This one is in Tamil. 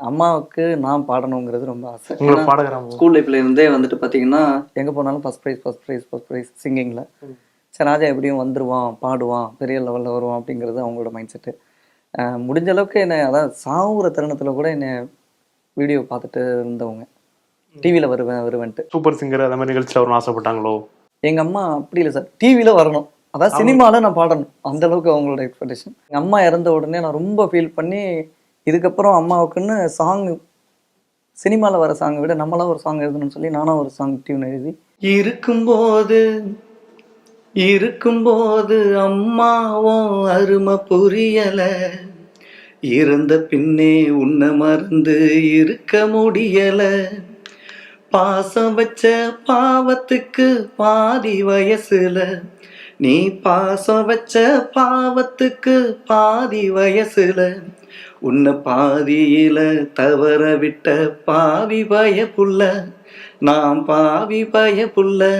அம்மாவுக்கு நான் பாடணுங்கிறது ரொம்ப ஆசை. உங்களுக்கு பாடகராம ஸ்கூல் லைஃப்ல இருந்தே வந்துட்டு பார்த்தீங்கன்னா, எங்கே போனாலும் ஃபர்ஸ்ட் ப்ரைஸ் சிங்கிங்கில். சரி ராஜா எப்படியும் வந்துருவான், பாடுவான், பெரிய லெவலில் வருவான் அப்படிங்கிறது அவங்களோட மைண்ட் செட்டு. முடிஞ்ச அளவுக்கு என்னை அதாவது சாவுற தருணத்தில் கூட என்னை வீடியோ பார்த்துட்டு இருந்தவங்க. டிவியில் வருவேன்ட்டு. சூப்பர் சிங்கர் அந்த மாதிரி நிகழ்ச்சியில் வரணும்னு ஆசைப்பட்டாங்களோ? எங்கள் அம்மா அப்படி இல்லை சார், டிவியில் வரணும், அதாவது சினிமாவில் நான் பாடணும், அந்த அளவுக்கு அவங்களோட எக்ஸ்பெக்டேஷன். எங்கள் அம்மா இறந்த உடனே நான் ரொம்ப ஃபீல் பண்ணி, இதுக்கப்புறம் அம்மாவுக்குன்னு சாங் சினிமாவில் வர சாங்கை விட நம்மளாம் ஒரு சாங் எழுதணும்னு சொல்லி நானும் ஒரு சாங் டியூன் எழுதி இருக்கும்போது அம்மாவும் அருமை புரியல, இருந்த பின்னே உன்னை மறந்து இருக்க முடியல, பாசம் வச்ச பாவத்துக்கு பாதி வயசுல, நீ பாசம் வச்ச பாவத்துக்கு பாதி வயசுல, உன்னை பாதியில தவற விட்ட பாவி பய புள்ள, நான் பாவி பய புள்ள.